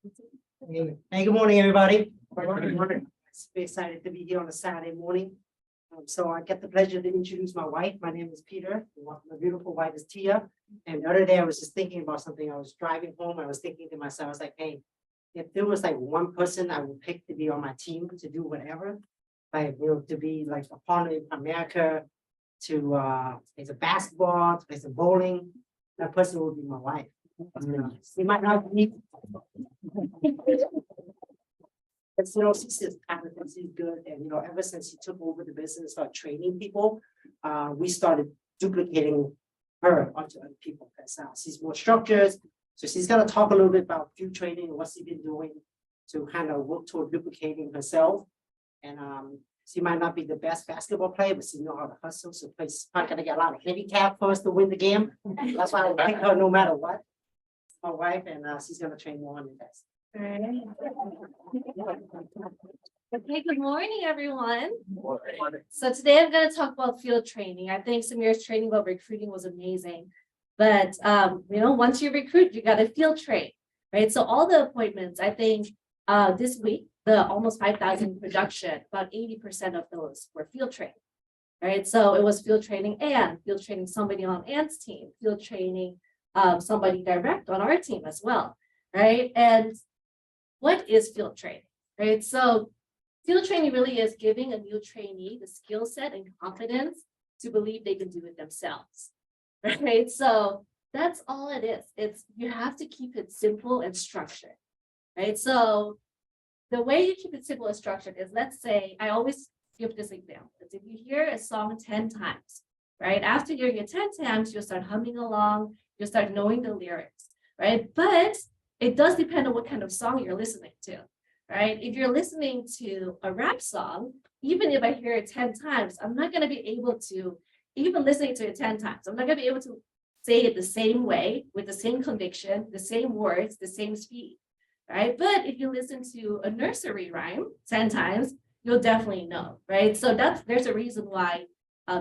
Hey, good morning, everybody. Good morning. Super excited to be here on a Saturday morning. So I get the pleasure to introduce my wife. My name is Peter. My beautiful wife is Tia. And the other day I was just thinking about something. I was driving home. I was thinking to myself, I was like, hey, if there was like one person I would pick to be on my team to do whatever, like, to be like a partner in America, to play some basketball, to play some bowling, that person would be my wife. We might not be. But she's talented, she's good, and ever since she took over the business, started training people, we started duplicating her onto other people. Because she's more structured, so she's gonna talk a little bit about field training and what she's been doing to kind of work toward duplicating herself. And she might not be the best basketball player, but she knows how to hustle. So she's probably gonna get a lot of handicap for us to win the game. That's why I pick her no matter what. My wife, and she's gonna train more on this. Okay, good morning, everyone. So today I'm going to talk about field training. I think Samir's training about recruiting was amazing. But once you recruit, you got to field train, right? So all the appointments, I think this week, the almost 5,000 production, about 80% of those were field training, right? So it was field training and field training somebody on Ann's team, field training somebody direct on our team as well, right? And what is field training, right? So field training really is giving a new trainee the skill set and confidence to believe they can do it themselves, right? So that's all it is. You have to keep it simple and structured, right? So the way you keep it simple and structured is, let's say, I always give this example. If you hear a song 10 times, right? After hearing it 10 times, you'll start humming along, you'll start knowing the lyrics, right? But it does depend on what kind of song you're listening to, right? If you're listening to a rap song, even if I hear it 10 times, I'm not going to be able to, even listening to it 10 times, I'm not going to be able to say it the same way, with the same conviction, the same words, the same speed, right? But if you listen to a nursery rhyme 10 times, you'll definitely know, right? So there's a reason why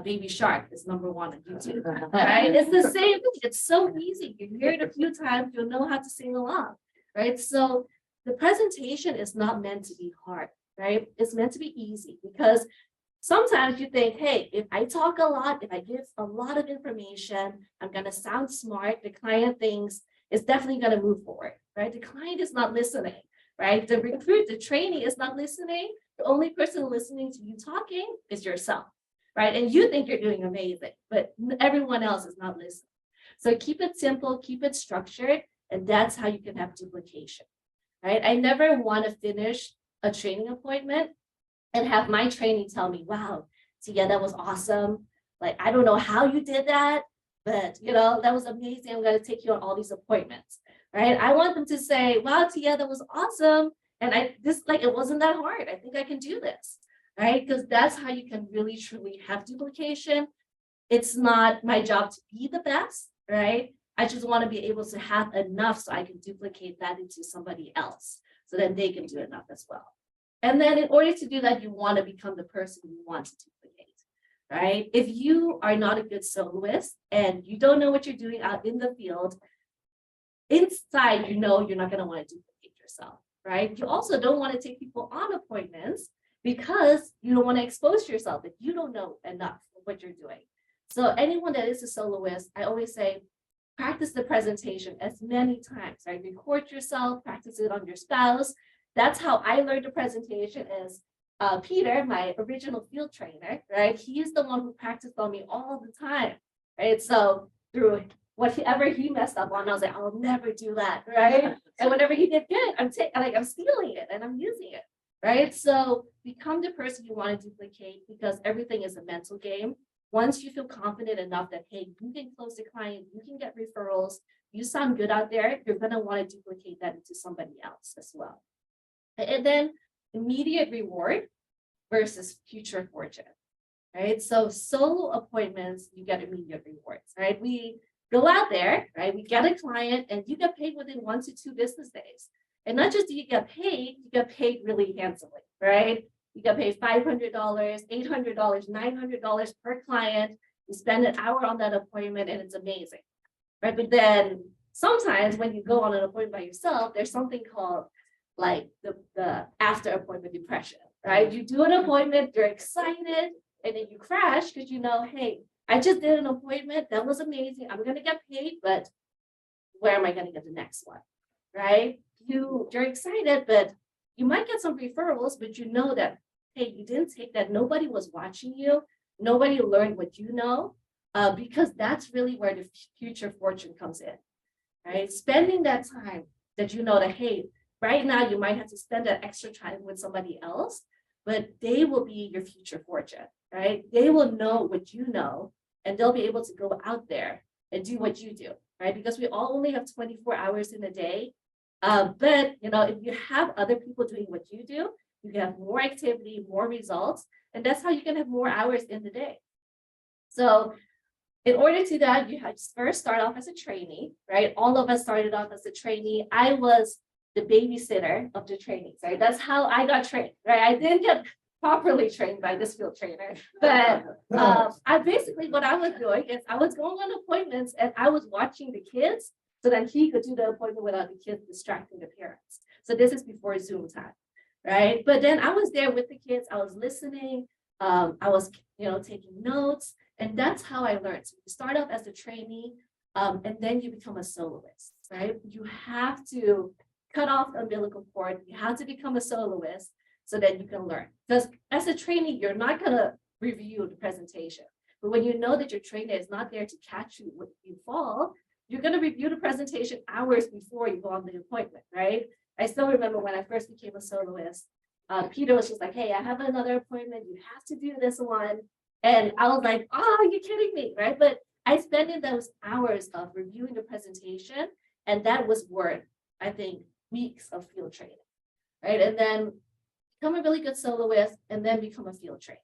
Baby Shark is #1 on YouTube, right? It's the same thing. It's so easy. You hear it a few times, you'll know how to sing along, right? So the presentation is not meant to be hard, right? It's meant to be easy, because sometimes you think, hey, if I talk a lot, if I give a lot of information, I'm going to sound smart. The client thinks it's definitely going to move forward, right? The client is not listening, right? The recruit, the trainee is not listening. The only person listening to you talking is yourself, right? And you think you're doing amazing, but everyone else is not listening. So keep it simple, keep it structured, and that's how you can have duplication, right? I never want to finish a training appointment and have my trainee tell me, wow, Tia, that was awesome. Like, I don't know how you did that, but that was amazing. I'm going to take you on all these appointments, right? I want them to say, wow, Tia, that was awesome. And it wasn't that hard. I think I can do this, right? Because that's how you can really, truly have duplication. It's not my job to be the best, right? I just want to be able to have enough so I can duplicate that into somebody else, so that they can do enough as well. And then in order to do that, you want to become the person you want to duplicate, right? If you are not a good soloist and you don't know what you're doing out in the field, inside, you're not going to want to duplicate yourself, right? You also don't want to take people on appointments because you don't want to expose yourself if you don't know enough of what you're doing. So anyone that is a soloist, I always say, practice the presentation as many times, right? Record yourself, practice it on your spouse. That's how I learned the presentation is Peter, my original field trainer, right? He's the one who practiced on me all the time, right? So through whatever he messed up on, I was like, I'll never do that, right? And whenever he did good, I'm stealing it and I'm using it, right? So become the person you want to duplicate, because everything is a mental game. Once you feel confident enough that, hey, you can close the client, you can get referrals, you sound good out there, you're going to want to duplicate that into somebody else as well. And then immediate reward versus future fortune, right? So solo appointments, you get immediate rewards, right? We go out there, right? We get a client and you get paid within 1 to 2 business days. And not just do you get paid really handsomely, right? You get paid $500, $800, $900 per client. You spend an hour on that appointment and it's amazing, right? But then sometimes when you go on an appointment by yourself, there's something called like the after appointment depression, right? You do an appointment, you're excited, and then you crash because you know, hey, I just did an appointment, that was amazing, I'm gonna get paid, but where am I gonna get the next one, right? You're excited, but you might get some referrals, but you know that, hey, you didn't take that, nobody was watching you, nobody learned what you know, because that's really where the future fortune comes in, right? Spending that time that you know that, hey, right now you might have to spend that extra time with somebody else, but they will be your future fortune, right? They will know what you know, and they'll be able to go out there and do what you do, right? Because we all only have 24 hours in a day. But you know, if you have other people doing what you do, you can have more activity, more results, and that's how you can have more hours in the day. So in order to do that, you have to first start off as a trainee, right? All of us started off as a trainee. I was the babysitter of the trainees, right? That's how I got trained, right? I didn't get properly trained by this field trainer, but I basically, what I was doing is I was going on appointments and I was watching the kids so that he could do the appointment without the kids distracting the parents. So this is before Zoom time, right? But then I was there with the kids, I was listening, I was, you know, taking notes, and that's how I learned. So you start off as a trainee, and then you become a soloist, right? You have to cut off the umbilical cord, you have to become a soloist so that you can learn. Because as a trainee, you're not gonna review the presentation. But when you know that your trainer is not there to catch you when you fall, you're gonna review the presentation hours before you go on the appointment, right? I still remember when I first became a soloist, Peter was just like, hey, I have another appointment, you have to do this one. And I was like, oh, you're kidding me, right? But I spent in those hours of reviewing the presentation, and that was worth, I think, weeks of field training, right? And then become a really good soloist, and then become a field trainer,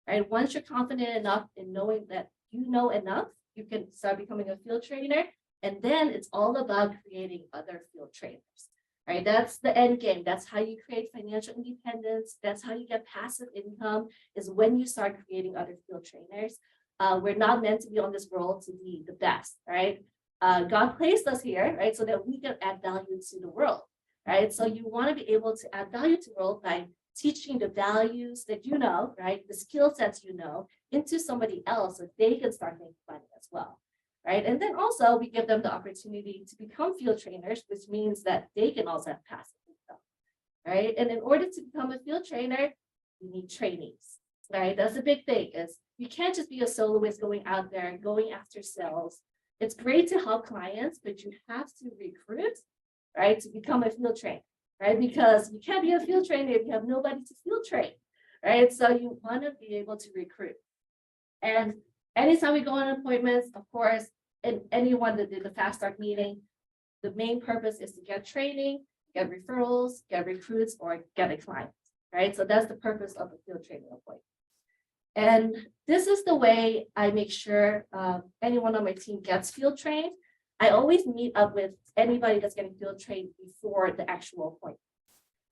right? Once you're confident enough in knowing that you know enough, you can start becoming a field trainer, and then it's all about creating other field trainers, right? That's the end game. That's how you create financial independence. That's how you get passive income, is when you start creating other field trainers. We're not meant to be on this world to be the best, right? God placed us here, right? So that we can add value to the world, right? So you want to be able to add value to the world by teaching the values that you know, right? The skill sets you know into somebody else so they can start making money as well, right? And then also we give them the opportunity to become field trainers, which means that they can also have passive income, right? And in order to become a field trainer, you need trainees, right? That's a big thing, is you can't just be a soloist going out there and going after sales. It's great to help clients, but you have to recruit, right, to become a field trainer, right? Because you can't be a field trainer if you have nobody to field train, right? So you want to be able to recruit. And anytime we go on appointments, of course, and anyone that did the Fast Start meeting, the main purpose is to get training, get referrals, get recruits, or get a client, right? So that's the purpose of the field training appointment. And this is the way I make sure anyone on my team gets field trained. I always meet up with anybody that's getting field trained before the actual appointment,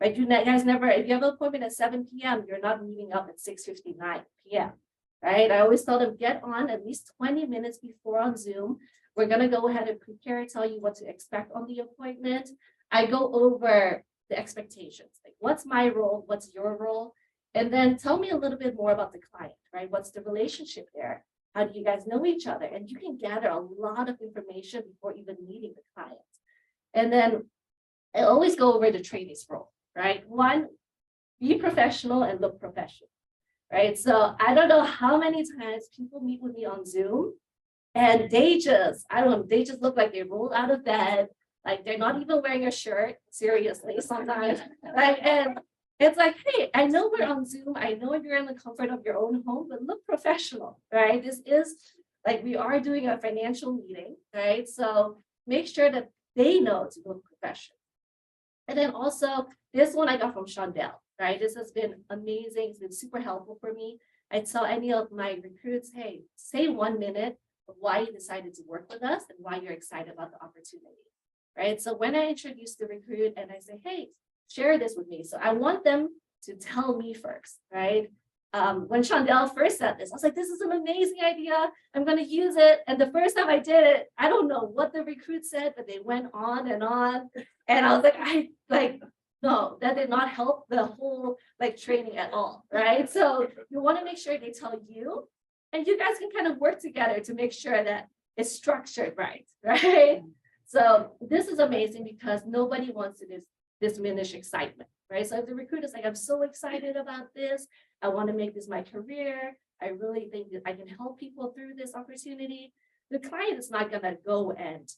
right? You guys never, if you have an appointment at 7 p.m., you're not meeting up at 6:59 p.m., right? I always tell them, get on at least 20 minutes before on Zoom. We're gonna go ahead and prepare and tell you what to expect on the appointment. I go over the expectations, like what's my role, what's your role? And then tell me a little bit more about the client, right? What's the relationship there? How do you guys know each other? And you can gather a lot of information before even meeting the client. And then I always go over the trainee's role, right? One, be professional and look professional, right? So I don't know how many times people meet with me on Zoom and they just, I don't know, they just look like they rolled out of bed, like they're not even wearing a shirt, seriously, sometimes, right? And it's like, hey, I know we're on Zoom. I know you're in the comfort of your own home, but look professional, right? This is like, we are doing a financial meeting, right? So make sure that they know to look professional. And then also, this one I got from Shondell, right? This has been amazing. It's been super helpful for me. I tell any of my recruits, hey, say 1 minute of why you decided to work with us and why you're excited about the opportunity, right? So when I introduce the recruit and I say, hey, share this with me. So I want them to tell me first, right? when Shondell first said this, I was like, this is an amazing idea. I'm going to use it. And the first time I did it, I don't know what the recruit said, but they went on and on. And I was like, no, that did not help the whole like training at all, right? So you want to make sure they tell you, and you guys can kind of work together to make sure that it's structured right, right? So this is amazing because nobody wants to diminish excitement, right? So if the recruiter is like, I'm so excited about this, I want to make this my career, I really think that I can help people through this opportunity, the client is not going to go and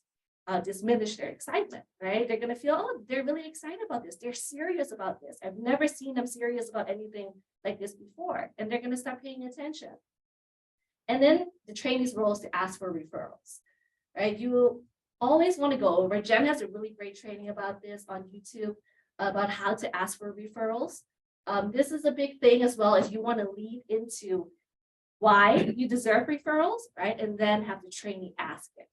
diminish their excitement, right? They're going to feel, oh, they're really excited about this. They're serious about this. I've never seen them serious about anything like this before. And they're going to start paying attention. And then the trainee's role is to ask for referrals, right? You always want to go over. Jen has a really great training about this on YouTube about how to ask for referrals. This is a big thing as well as you want to lead into why you deserve referrals, right? And then have the trainee ask it.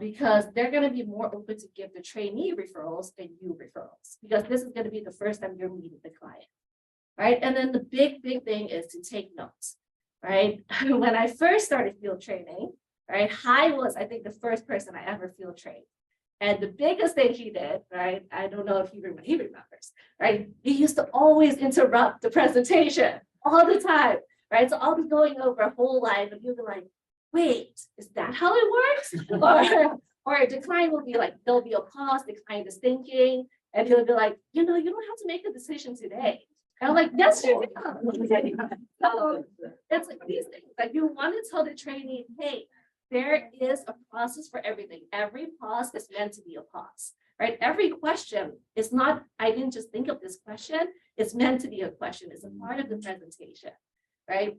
Because they're going to be more open to give the trainee referrals than you referrals, because this is going to be the first time you're meeting the client, right? And then the big thing is to take notes, right? When I first started field training, right, Hai was, I think, the first person I ever field trained. And the biggest thing he did, right, I don't know if he remembers, right? He used to always interrupt the presentation all the time, right? So I'll be going over a whole line and he'll be like, wait, is that how it works? or the client will be like, there'll be a pause, the client is thinking, and he'll be like, you don't have to make a decision today. And I'm like, yes, you do. So it's like these things, like you want to tell the trainee, hey, there is a process for everything. Every pause is meant to be a pause, right? Every question is not, I didn't just think of this question, it's meant to be a question, it's a part of the presentation, right?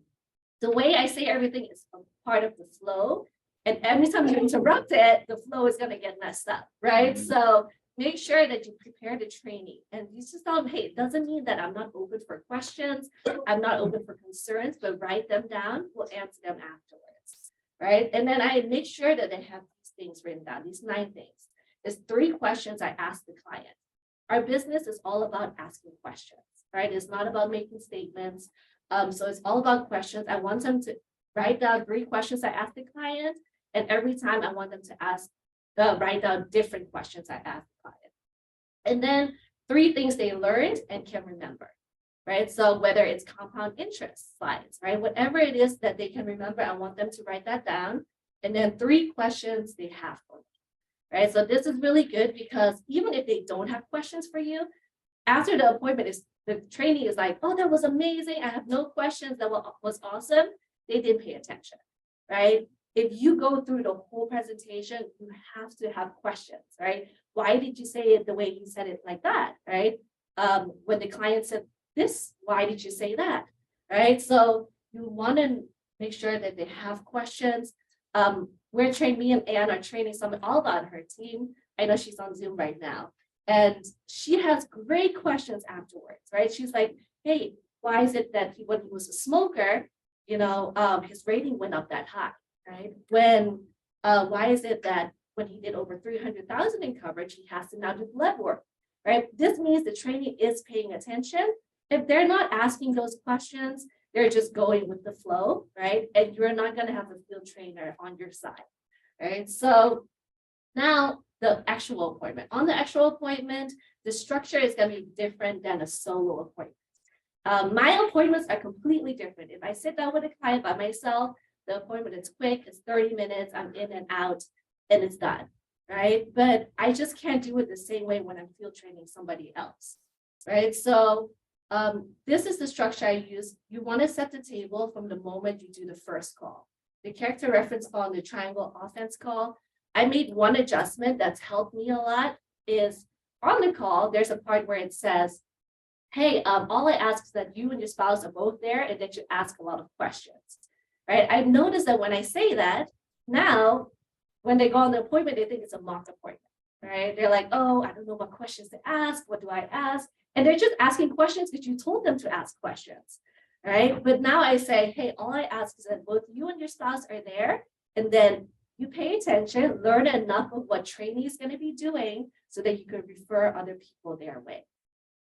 The way I say everything is a part of the flow. And every time you interrupt it, the flow is going to get messed up, right? So make sure that you prepare the trainee. And you just tell them, hey, it doesn't mean that I'm not open for questions. I'm not open for concerns, but write them down. We'll answer them afterwards, right? And then I make sure that they have these things written down, these 9 things. There's 3 questions I ask the client. Our business is all about asking questions, right? It's not about making statements. So it's all about questions. I want them to write down 3 questions I ask the client, and every time I want them to write down different questions I ask the client. And then 3 things they learned and can remember, right? So whether it's compound interest slides, right? Whatever it is that they can remember, I want them to write that down. And then 3 questions they have for me, right? So this is really good because even if they don't have questions for you, after the appointment the trainee is like, oh, that was amazing. I have no questions. That was awesome. They didn't pay attention, right? If you go through the whole presentation, you have to have questions, right? Why did you say it the way you said it like that, right? When the client said this, why did you say that, right? So you want to make sure that they have questions. Me and Anne are training Alba on her team. I know she's on Zoom right now. And she has great questions afterwards, right? She's like, hey, why is it that when he was a smoker, his rating went up that high, right? Why is it that when he did over 300,000 in coverage, he has to now do blood work, right? This means the trainee is paying attention. If they're not asking those questions, they're just going with the flow, right? And you're not going to have a field trainer on your side, right? So now the actual appointment. On the actual appointment, the structure is going to be different than a solo appointment. My appointments are completely different. If I sit down with a client by myself, the appointment is quick, it's 30 minutes, I'm in and out, and it's done, right? But I just can't do it the same way when I'm field training somebody else, right? So this is the structure I use. You want to set the table from the moment you do the first call. The character reference call and the triangle offense call. I made one adjustment that's helped me a lot is on the call, there's a part where it says, hey, all I ask is that you and your spouse are both there and that you ask a lot of questions, right? I've noticed that when I say that, now, when they go on the appointment, they think it's a mock appointment, right? They're like, oh, I don't know what questions to ask. What do I ask? And they're just asking questions because you told them to ask questions, right? But now I say, hey, all I ask is that both you and your spouse are there, and then you pay attention, learn enough of what trainee is going to be doing so that you can refer other people their way,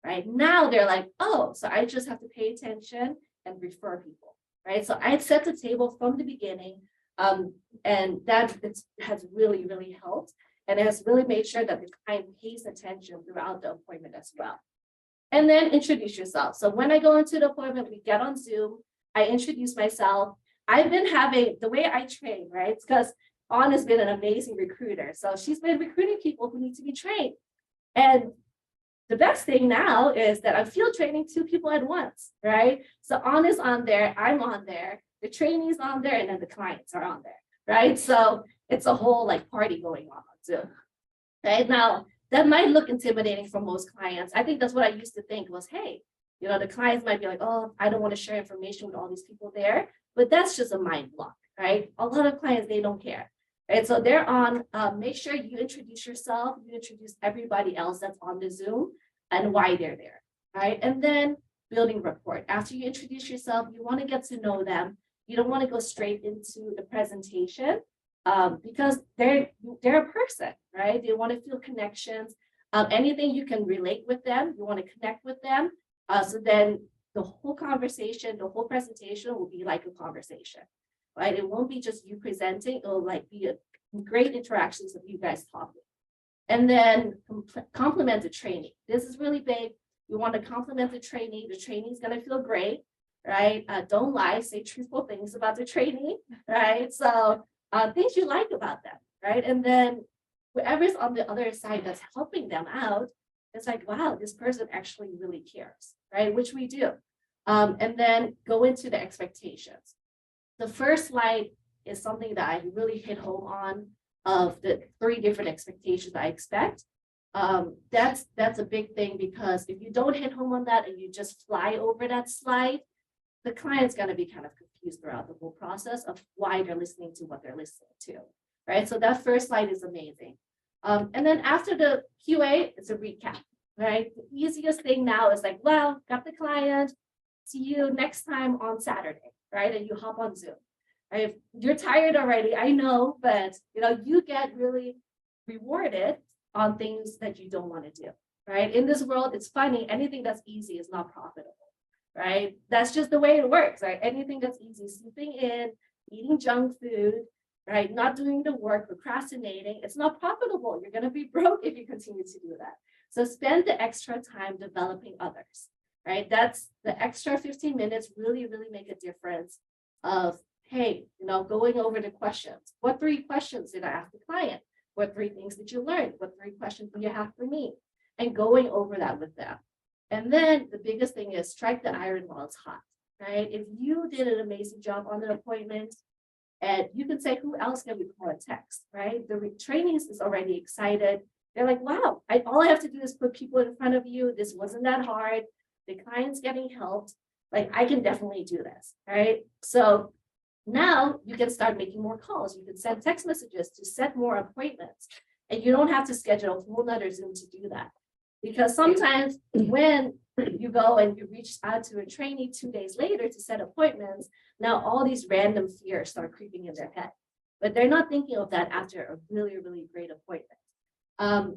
right? Now they're like, oh, so I just have to pay attention and refer people, right? So I set the table from the beginning, and that has really, really helped. And it has really made sure that the client pays attention throughout the appointment as well. And then introduce yourself. So when I go into the appointment, we get on Zoom, I introduce myself. I've been having the way I train, right? Because On has been an amazing recruiter. So she's been recruiting people who need to be trained. And the best thing now is that I'm field training 2 people at once, right? So On is on there, I'm on there, the trainee's on there, and then the clients are on there, right? So it's a whole like party going on Zoom. Right now, that might look intimidating for most clients. I think that's what I used to think was, hey, you know, the clients might be like, oh, I don't want to share information with all these people there, but that's just a mind block, right? A lot of clients, they don't care. Right, so they're on, make sure you introduce yourself, you introduce everybody else that's on the Zoom and why they're there, right? And then building rapport. After you introduce yourself, you want to get to know them. You don't want to go straight into the presentation because they're a person, right? They want to feel connections. Anything you can relate with them, you want to connect with them. So then the whole conversation, the whole presentation will be like a conversation. Right? It won't be just you presenting, it'll like be a great interactions of you guys talking. And then complement the training. This is really big. You want to compliment the trainee. The trainee is going to feel great, right? Don't lie, say truthful things about the trainee, right? So things you like about them, right? And then whoever's on the other side that's helping them out, it's like, wow, this person actually really cares, right? Which we do. And then go into the expectations. The first slide is something that I really hit home on of the 3 different expectations I expect. That's a big thing because if you don't hit home on that and you just fly over that slide, the client's going to be kind of confused throughout the whole process of why they're listening to what they're listening to, right? So that first slide is amazing. And then after the QA, it's a recap, right? The easiest thing now is like, well, got the client, see you next time on Saturday. Right? And you hop on Zoom. Right? If you're tired already, I know, but you know, you get really rewarded on things that you don't want to do. Right? In this world, it's funny, anything that's easy is not profitable. Right? That's just the way it works, right? Anything that's easy, sleeping in, eating junk food, right? Not doing the work, procrastinating, it's not profitable. You're gonna be broke if you continue to do that. So spend the extra time developing others. Right? That's the extra 15 minutes really, really make a difference of, hey, you know, going over the questions. What 3 questions did I ask the client? What 3 things did you learn? What 3 questions do you have for me? And going over that with them. And then the biggest thing is strike the iron while it's hot, right? If you did an amazing job on an appointment, and you can say, who else can we call a text, right? The trainees is already excited. They're like, wow, all I have to do is put people in front of you. This wasn't that hard. The client's getting helped, like I can definitely do this, right? So now you can start making more calls. You can send text messages to set more appointments, and you don't have to schedule a whole nother Zoom to do that. Because sometimes when you go and you reach out to a trainee 2 days later to set appointments, now all these random fears start creeping in their head, but they're not thinking of that after a really, really great appointment.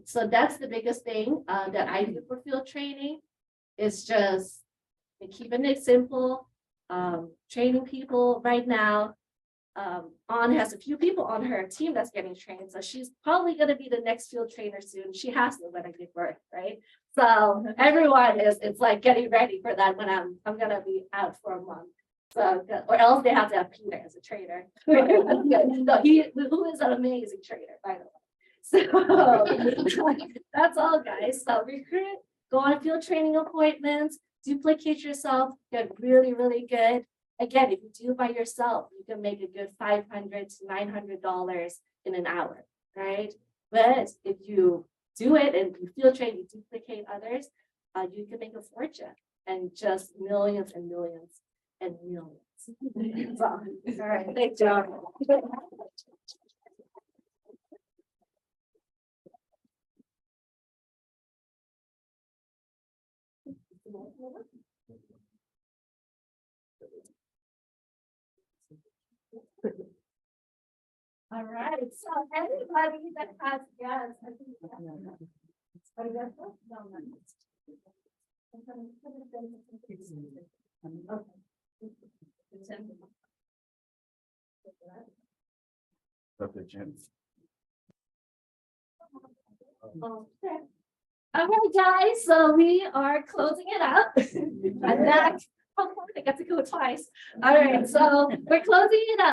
So that's the biggest thing that I do for field training. It's just keeping it simple, training people right now. On has a few people on her team that's getting trained, so she's probably going to be the next field trainer soon. She has to when I give birth, right? So everyone it's like getting ready for that when I'm going to be out for a month. So or else they have to have Peter as a trainer. So who is an amazing trainer, by the way. So that's all, guys. So recruit. Go on field training appointments, duplicate yourself, get really, really good. Again, if you do it by yourself, you can make a good $500 to $900 in an hour, right? But if you do it and you field train, you duplicate others, you can make a fortune and just millions and millions and millions. So, all right, thanks, John. All right, so anybody that has gas, I think. No, no. Okay. Okay, Jim. Okay. All right, guys, so we are closing it up. I'm back. Oh, I got to go twice. All right, so we're closing it up.